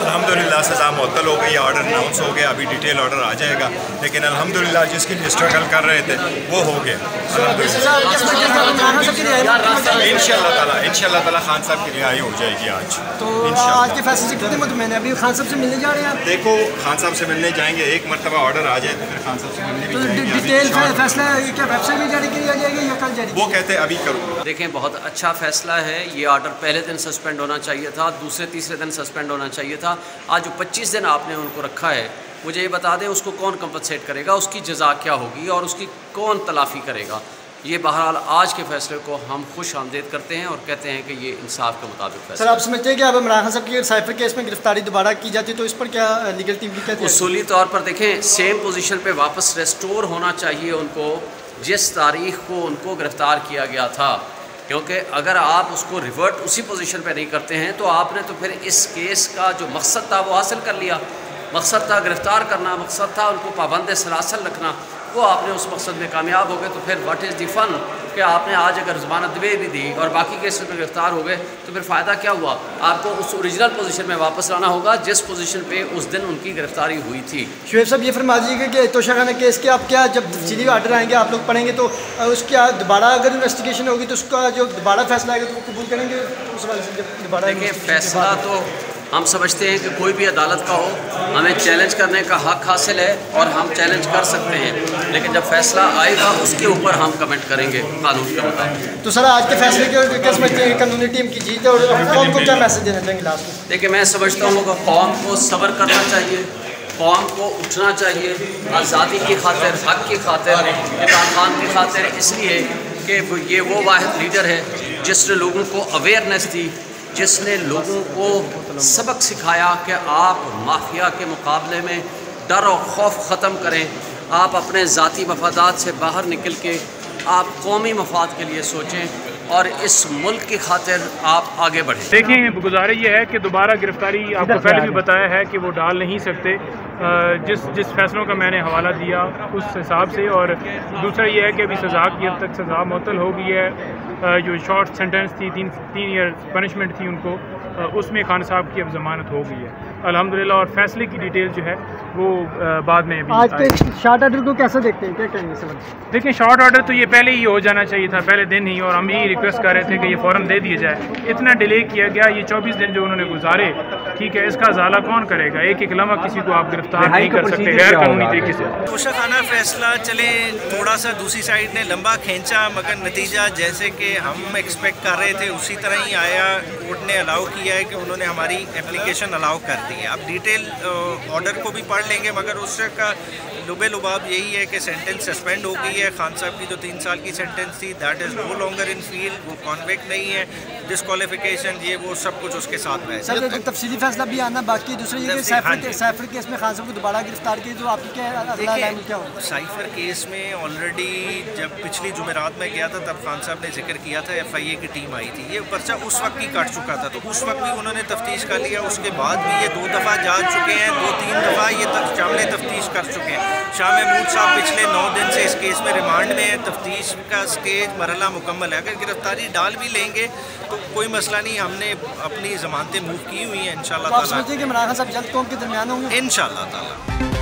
الحمدللہ سزا معطل ہو گئی، آرڈر اناؤنس ہو گیا، ابھی ڈیٹیل آرڈر آ جائے گا، لیکن الحمدللہ جس کے لیے اسٹرگل کر رہے تھے وہ ہو گیا انشاءاللہ تعالیٰ خان صاحب کی رہائی ہو جائے گی آج. تو آج کے فیصلے سے کتنے مطمئن ہیں؟ ابھی خان صاحب سے ملنے جا رہے ہیں آپ؟ دیکھو خان صاحب سے ملنے جائیں گے، ایک مرتبہ آرڈر آ جائے تو پھر خان صاحب سے ملنے بھی جائیں گے. ڈیٹیل فیصلہ کیا ویب سائٹ میں جاری کیا جائے گا یا کل جاری؟ وہ کہتے ہیں ابھی کرو. دیکھیں بہت اچھا فیصلہ ہے. یہ آرڈر پہلے دن سسپینڈ ہونا چاہیے تھا، دوسرے تیسرے دن سسپینڈ ہونا چاہیے تھا. آج جو 25 دن آپ نے ان کو رکھا ہے، مجھے یہ بتا دیں اس کو کون کمپنسیٹ کرے گا، اس کی جزا کیا ہوگی اور اس کی کون تلافی کرے گا. یہ بہرحال آج کے فیصلے کو ہم خوش آمدید کرتے ہیں اور کہتے ہیں کہ یہ انصاف کے مطابق فیصلہ. سر آپ سمجھتے ہیں کہ اب عمران خان صاحب کی سائفر کیس میں گرفتاری دوبارہ کی جاتی تو اس پر کیا لیگل ٹیم کی کیا؟ اصولی طور پر دیکھیں سیم پوزیشن پہ واپس ریسٹور ہونا چاہیے ان کو جس تاریخ کو ان کو گرفتار کیا گیا تھا، کیونکہ اگر آپ اس کو ریورٹ اسی پوزیشن پہ نہیں کرتے ہیں تو آپ نے تو پھر اس کیس کا جو مقصد تھا وہ حاصل کر لیا. مقصد تھا گرفتار کرنا، مقصد تھا ان کو پابند سلاسل رکھنا، وہ آپ نے اس مقصد میں کامیاب ہو گئے. تو پھر واٹ از دی فن کہ آپ نے آج اگر ضمانت دے بھی دی اور باقی کیسز میں گرفتار ہو گئے تو پھر فائدہ کیا ہوا؟ آپ کو اس اوریجنل پوزیشن میں واپس لانا ہوگا جس پوزیشن پہ اس دن ان کی گرفتاری ہوئی تھی. شعیب صاحب یہ فرما دیجیے گا کہ توشہ خانہ کیس کے آپ کیا جب تفصیلی آرڈر آئیں گے آپ لوگ پڑھیں گے تو اس کا دوبارہ اگر انویسٹیگیشن ہوگی تو اس کا جو دوبارہ فیصلہ آئے گا تو وہ قبول کریں گے اس حوالے سے؟ جب دوبارہ دیکھیں فیصلہ تو ہم سمجھتے ہیں کہ کوئی بھی عدالت کا ہو ہمیں چیلنج کرنے کا حق حاصل ہے اور ہم چیلنج کر سکتے ہیں، لیکن جب فیصلہ آئے گا اس کے اوپر ہم کمنٹ کریں گے قانون کے مطابق. تو سر آج کے فیصلے کے کیا سمجھتے ہیں قانونی ٹیم کی جیت ہے اور قوم کو کیا میسج دینا چاہیں گے لاسٹ میں؟ دیکھیں میں سمجھتا ہوں کہ قوم کو صبر کرنا چاہیے، قوم کو اٹھنا چاہیے آزادی کی خاطر، حق کی خاطر، عمران خان کی خاطر، اس لیے کہ یہ وہ واحد لیڈر ہے جس نے لوگوں کو اویئرنیس دی، جس نے لوگوں کو سبق سکھایا کہ آپ مافیا کے مقابلے میں ڈر و خوف ختم کریں، آپ اپنے ذاتی مفادات سے باہر نکل کے آپ قومی مفاد کے لیے سوچیں اور اس ملک کی خاطر آپ آگے بڑھیں. دیکھیں گزارش یہ ہے کہ دوبارہ گرفتاری آپ کو پہلے بھی بتایا ہے کہ وہ ڈال نہیں سکتے جس فیصلوں کا میں نے حوالہ دیا اس حساب سے. اور دوسرا یہ ہے کہ ابھی سزا کی حد تک سزا معطل ہو گئی ہے. جو شارٹ سینٹنس تھی 3 ایئر پنشمنٹ تھی ان کو، اس میں خان صاحب کی اب ضمانت ہو گئی ہے الحمدللہ. اور فیصلے کی ڈیٹیل جو ہے وہ بعد میں بھی آج کے شارٹ آرڈر کو کیسا دیکھتے ہیں، کیا کہیں گے سر؟ دیکھیں شارٹ آرڈر تو یہ پہلے ہی ہو جانا چاہیے تھا پہلے دن ہی، اور ہم یہی ریکویسٹ کر رہے تھے کہ یہ فوراً دے دیا جائے. اتنا ڈیلے کیا گیا، یہ 24 دن جو انہوں نے گزارے، ٹھیک ہے، اس کا ازالہ کون کرے گا؟ ایک لمحہ کسی کو آپ گرفتار نہیں کر سکتے غیر قانونی طریقے سے. توشہ خانہ فیصلہ چلے تھوڑا سا دوسری سائڈ نے لمبا کھینچا، مگر نتیجہ جیسے کہ ہم ایکسپیکٹ کر رہے تھے اسی طرح ہی آیا. کورٹ نے الاؤ کیا ہے کہ انہوں نے ہماری اپلیکیشن الاؤ کر دی ہے. اب ڈیٹیل آرڈر کو بھی پڑھ لیں گے، مگر اس کا لبے لباب یہی ہے کہ سینٹنس سسپینڈ ہو گئی ہے. خان صاحب کی جو 3 سال کی سینٹنس تھی that is no longer in field, وہ کانویکٹ نہیں ہے. ڈسکوالیفیکیشن یہ وہ سب کچھ اس کے ساتھ ہے. سر تفصیلی فیصلہ بھی آنا باقی. دوسرا یہ کہ سائفر کیس میں خان صاحب کو دوبارہ گرفتار کیا تو آپ کی کیا ہوگا؟ سائفر کیس میں آلریڈی جب پچھلی جمعرات میں گیا تھا تب خان صاحب نے ذکر کیا تھا FIA کی ٹیم آئی تھی. یہ پرچہ اس وقت ہی کٹ چکا تھا تو اس وقت بھی انہوں نے تفتیش کر لیا. اس کے بعد بھی یہ 2 دفعہ جا چکے ہیں، 2-3 دفعہ یہ شامل تفتیش کر چکے ہیں. شاہ محمود صاحب پچھلے 9 دن سے اس کیس میں ریمانڈ میں ہیں. تفتیش کا سٹیج مرحلہ مکمل ہے. اگر گرفتاری ڈال بھی لیں گے تو کوئی مسئلہ نہیں، ہم نے اپنی ضمانتیں موو کی ہوئی ہیں انشاءاللہ تعالیٰ. آپ سمجھتے ہیں کہ عمران خان صاحب جلد قوم کے درمیان ہوں گے؟ انشاءاللہ تعالیٰ.